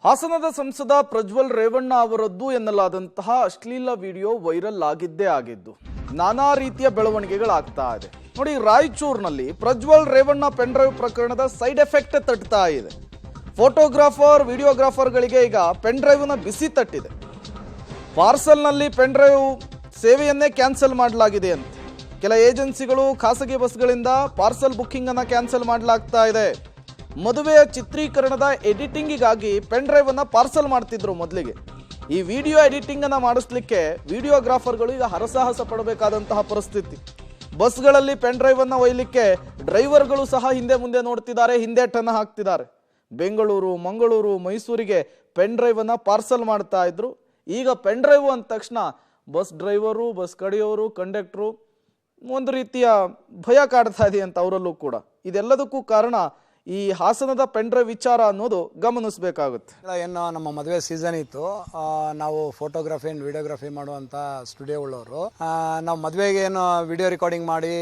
ಹಾಸನದ ಸಂಸದ ಪ್ರಜ್ವಲ್ ರೇವಣ್ಣ ಅವರದ್ದು ಎನ್ನಲಾದಂತಹ ಅಶ್ಲೀಲ ವಿಡಿಯೋ ವೈರಲ್ ಆಗಿದ್ದೇ ಆಗಿದ್ದು ನಾನಾ ರೀತಿಯ ಬೆಳವಣಿಗೆಗಳಾಗ್ತಾ ಇದೆ. ನೋಡಿ, ರಾಯಚೂರಿನಲ್ಲಿ ಪ್ರಜ್ವಲ್ ರೇವಣ್ಣ ಪೆನ್ ಡ್ರೈವ್ ಪ್ರಕರಣದ ಸೈಡ್ ಎಫೆಕ್ಟ್ ತಟ್ತಾ ಇದೆ. ಫೋಟೋಗ್ರಾಫರ್ ವಿಡಿಯೋಗ್ರಾಫರ್ಗಳಿಗೆ ಈಗ ಪೆನ್ ಡ್ರೈವ್ನ ಬಿಸಿ ತಟ್ಟಿದೆ. ಪಾರ್ಸಲ್ನಲ್ಲಿ ಪೆನ್ ಡ್ರೈವ್ ಸೇವೆಯನ್ನೇ ಕ್ಯಾನ್ಸಲ್ ಮಾಡಲಾಗಿದೆ ಅಂತ ಕೆಲ ಏಜೆನ್ಸಿಗಳು ಖಾಸಗಿ ಬಸ್ಗಳಿಂದ ಪಾರ್ಸಲ್ ಬುಕ್ಕಿಂಗ್ ಅನ್ನು ಕ್ಯಾನ್ಸಲ್ ಮಾಡಲಾಗ್ತಾ ಇದೆ. ಮದುವೆಯ ಚಿತ್ರೀಕರಣದ ಎಡಿಟಿಂಗಿಗಾಗಿ ಪೆನ್ ಡ್ರೈವ್ ಅನ್ನು ಪಾರ್ಸಲ್ ಮಾಡ್ತಿದ್ರು ಮೊದಲಿಗೆ. ಈ ವಿಡಿಯೋ ಎಡಿಟಿಂಗ್ ಅನ್ನು ಮಾಡಿಸ್ಲಿಕ್ಕೆ ವಿಡಿಯೋಗ್ರಾಫರ್ಗಳು ಈಗ ಹರಸಾಹಸ ಪಡಬೇಕಾದಂತಹ ಪರಿಸ್ಥಿತಿ. ಬಸ್ಗಳಲ್ಲಿ ಪೆನ್ ಡ್ರೈವ್ ಅನ್ನು ಒಯ್ಯಲಿಕ್ಕೆ ಡ್ರೈವರ್ಗಳು ಸಹ ಹಿಂದೆ ಮುಂದೆ ನೋಡ್ತಿದ್ದಾರೆ, ಹಿಂದೆ ಟನ್ನ ಹಾಕ್ತಿದ್ದಾರೆ. ಬೆಂಗಳೂರು, ಮಂಗಳೂರು, ಮೈಸೂರಿಗೆ ಪೆನ್ ಡ್ರೈವ್ ಅನ್ನು ಪಾರ್ಸಲ್ ಮಾಡ್ತಾ ಇದ್ರು. ಈಗ ಪೆನ್ ಡ್ರೈವ್ ಅಂದ ತಕ್ಷಣ ಬಸ್ ಡ್ರೈವರು, ಬಸ್ ಕಡೆಯವರು, ಕಂಡಕ್ಟ್ರು ಒಂದು ರೀತಿಯ ಭಯ ಕಾಡ್ತಾ ಇದೆ ಅಂತ ಅವರಲ್ಲೂ ಕೂಡ. ಇದೆಲ್ಲದಕ್ಕೂ ಕಾರಣ ಈ ಹಾಸನದ ಪೆನ್ ಡ್ರೈವ್ ವಿಚಾರ ಅನ್ನೋದು ಗಮನಿಸಬೇಕಾಗುತ್ತೆ. ಏನು ನಮ್ಮ ಮದುವೆ ಸೀಸನ್ ಇತ್ತು, ನಾವು ಫೋಟೋಗ್ರಫಿ ಆ್ಯಂಡ್ ವಿಡಿಯೋಗ್ರಫಿ ಮಾಡುವಂಥ ಸ್ಟುಡಿಯೋ ಉಳ್ಳವರು. ನಾವು ಮದುವೆಗೆ ಏನು ವಿಡಿಯೋ ರೆಕಾರ್ಡಿಂಗ್ ಮಾಡಿ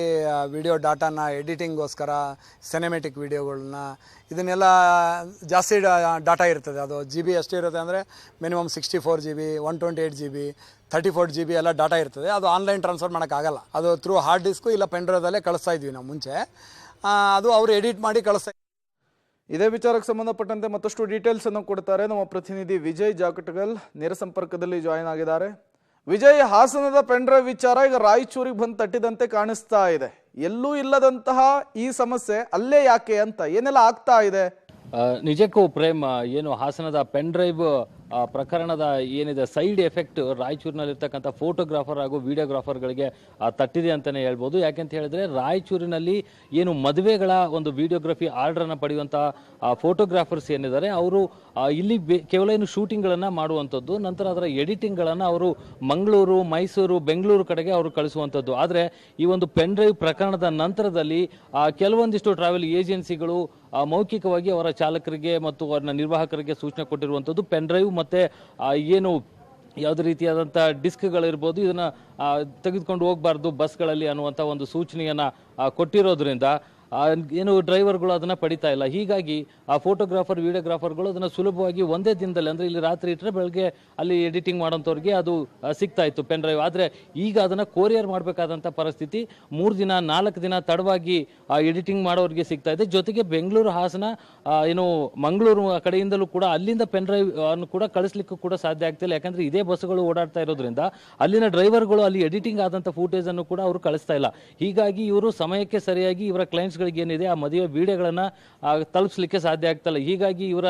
ವಿಡಿಯೋ ಡಾಟಾನ ಎಡಿಟಿಂಗ್ಗೋಸ್ಕರ ಸಿನೆಮೆಟಿಕ್ ವಿಡಿಯೋಗಳನ್ನ ಇದನ್ನೆಲ್ಲ ಜಾಸ್ತಿ ಡಾಟಾ ಇರ್ತದೆ. ಅದು GB ಎಷ್ಟಿರುತ್ತೆ ಅಂದರೆ ಮಿನಿಮಮ್ 64 GB, 128 GB, 34 GB ಎಲ್ಲ ಡಾಟಾ ಇರ್ತದೆ. ಅದು ಆನ್ಲೈನ್ ಟ್ರಾನ್ಸ್ಫರ್ ಮಾಡೋಕ್ಕಾಗಲ್ಲ. ಅದು ಥ್ರೂ ಹಾರ್ಡ್ ಡಿಸ್ಕು ಇಲ್ಲ ಪೆನ್ ಡ್ರೈವಲ್ಲೇ ಕಳಿಸ್ತಾ ಇದ್ವಿ ನಾವು ಮುಂಚೆ. ಅದು ಅವರು ಎಡಿಟ್ ಮಾಡಿ ಕಳಿಸ್ತಾ. ಇದೇ ವಿಚಾರಕ್ಕೆ ಸಂಬಂಧಪಟ್ಟಂತೆ ಮತ್ತಷ್ಟು ಡೀಟೇಲ್ಸ್ ಅನ್ನು ಕೊಡ್ತಾರೆ ನಮ್ಮ ಪ್ರತಿನಿಧಿ ವಿಜಯ್ ಜಾಕಟಗಲ್. ನೇರ ಸಂಪರ್ಕದಲ್ಲಿ ಜಾಯಿನ್ ಆಗಿದ್ದಾರೆ. ವಿಜಯ್, ಹಾಸನದ ಪೆನ್ ಡ್ರೈವ್ ವಿಚಾರ ಈಗ ರಾಯಚೂರಿಗೆ ಬಂದು ತಟ್ಟಿದಂತೆ ಕಾಣಿಸ್ತಾ ಇದೆ. ಎಲ್ಲೂ ಇಲ್ಲದಂತಹ ಈ ಸಮಸ್ಯೆ ಅಲ್ಲೇ ಯಾಕೆ ಅಂತ ಏನೆಲ್ಲ ಆಗ್ತಾ ಇದೆ? ನಿಜಕ್ಕೂ ಪ್ರೇಮ್, ಏನು ಹಾಸನದ ಪೆನ್ ಡ್ರೈವ್ ಪ್ರಕರಣದ ಏನಿದೆ ಸೈಡ್ ಎಫೆಕ್ಟ್ ರಾಯಚೂರಿನಲ್ಲಿರ್ತಕ್ಕಂಥ ಫೋಟೋಗ್ರಾಫರ್ ಹಾಗೂ ವಿಡಿಯೋಗ್ರಾಫರ್ಗಳಿಗೆ ತಟ್ಟಿದೆ ಅಂತಲೇ ಹೇಳ್ಬೋದು. ಯಾಕೆಂತ ಹೇಳಿದ್ರೆ ರಾಯಚೂರಿನಲ್ಲಿ ಏನು ಮದುವೆಗಳ ಒಂದು ವಿಡಿಯೋಗ್ರಫಿ ಆರ್ಡರನ್ನು ಪಡೆಯುವಂಥ ಫೋಟೋಗ್ರಾಫರ್ಸ್ ಏನಿದ್ದಾರೆ ಅವರು ಇಲ್ಲಿ ಕೇವಲ ಏನು ಶೂಟಿಂಗ್ಗಳನ್ನು ಮಾಡುವಂಥದ್ದು, ನಂತರ ಅದರ ಎಡಿಟಿಂಗ್ಗಳನ್ನು ಅವರು ಮಂಗಳೂರು, ಮೈಸೂರು, ಬೆಂಗಳೂರು ಕಡೆಗೆ ಅವರು ಕಳಿಸುವಂಥದ್ದು. ಆದರೆ ಈ ಒಂದು ಪೆನ್ ಡ್ರೈವ್ ಪ್ರಕರಣದ ನಂತರದಲ್ಲಿ ಕೆಲವೊಂದಿಷ್ಟು ಟ್ರಾವೆಲ್ ಏಜೆನ್ಸಿಗಳು ಮೌಖಿಕವಾಗಿ ಅವರ ಚಾಲಕರಿಗೆ ಮತ್ತು ಅವರ ನಿರ್ವಾಹಕರಿಗೆ ಸೂಚನೆ ಕೊಟ್ಟಿರುವಂಥದ್ದು ಪೆನ್ ಡ್ರೈವ್ ಮತ್ತೆ ಏನು ಯಾವುದೇ ರೀತಿಯಾದಂಥ ಡಿಸ್ಕ್ಗಳಿರ್ಬೋದು ಇದನ್ನ ತೆಗೆದುಕೊಂಡು ಹೋಗಬಾರ್ದು ಬಸ್ಗಳಲ್ಲಿ ಅನ್ನುವಂಥ ಒಂದು ಸೂಚನೆಯನ್ನು ಕೊಟ್ಟಿರೋದ್ರಿಂದ ಏನು ಡ್ರೈವರ್ಗಳು ಅದನ್ನು ಪಡಿತಾ ಇಲ್ಲ. ಹೀಗಾಗಿ ಆ ಫೋಟೋಗ್ರಾಫರ್ ವಿಡಿಯೋಗ್ರಾಫರ್ಗಳು ಅದನ್ನು ಸುಲಭವಾಗಿ ಒಂದೇ ದಿನದಲ್ಲಿ, ಅಂದರೆ ಇಲ್ಲಿ ರಾತ್ರಿ ಇಟ್ಟರೆ ಬೆಳಗ್ಗೆ ಅಲ್ಲಿ ಎಡಿಟಿಂಗ್ ಮಾಡೋಂಥವ್ರಿಗೆ ಅದು ಸಿಗ್ತಾ ಇತ್ತು ಪೆನ್ ಡ್ರೈವ್. ಆದರೆ ಈಗ ಅದನ್ನು ಕೊರಿಯರ್ ಮಾಡಬೇಕಾದಂಥ ಪರಿಸ್ಥಿತಿ 3 ದಿನ 4 ದಿನ ತಡವಾಗಿ ಎಡಿಟಿಂಗ್ ಮಾಡೋರಿಗೆ ಸಿಗ್ತಾ ಇದೆ. ಜೊತೆಗೆ ಬೆಂಗಳೂರು, ಹಾಸನ, ಏನು ಮಂಗಳೂರು ಕಡೆಯಿಂದಲೂ ಕೂಡ ಅಲ್ಲಿಂದ ಪೆನ್ ಡ್ರೈವ್ ಅನ್ನು ಕೂಡ ಕಳಿಸ್ಲಿಕ್ಕೂ ಕೂಡ ಸಾಧ್ಯ ಆಗ್ತಿಲ್ಲ. ಯಾಕಂದರೆ ಇದೇ ಬಸ್ಸುಗಳು ಓಡಾಡ್ತಾ ಇರೋದ್ರಿಂದ ಅಲ್ಲಿನ ಡ್ರೈವರ್ಗಳು ಅಲ್ಲಿ ಎಡಿಟಿಂಗ್ ಆದಂಥ ಫೂಟೇಜನ್ನು ಕೂಡ ಅವರು ಕಳಿಸ್ತಾ ಇಲ್ಲ. ಹೀಗಾಗಿ ಇವರು ಸಮಯಕ್ಕೆ ಸರಿಯಾಗಿ ಇವರ ಕ್ಲೈಂಟ್ಸ್ ಏನಿದೆ ಆ ಮದುವೆ ವಿಡಿಯೋಗಳನ್ನ ತಲುಪಿಸಲಿಕ್ಕೆ ಸಾಧ್ಯ ಆಗ್ತಲ್ಲ. ಹೀಗಾಗಿ ಇವರ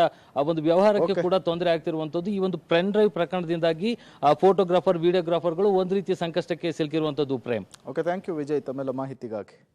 ಒಂದು ವ್ಯವಹಾರಕ್ಕೆ ಕೂಡ ತೊಂದರೆ ಆಗ್ತಿರುವಂತದ್ದು ಈ ಒಂದು ಪೆನ್ ಡ್ರೈವ್ ಪ್ರಕರಣದಿಂದಾಗಿ ಫೋಟೋಗ್ರಾಫರ್ ವಿಡಿಯೋಗ್ರಾಫರ್ಗಳು ಒಂದು ರೀತಿಯ ಸಂಕಷ್ಟಕ್ಕೆ ಸಿಲುಕಿರುವಂತದ್ದು. Prem, okay, thank you Vijay ತಮ್ಮೆಲ್ಲ ಮಾಹಿತಿಗಾಗಿ.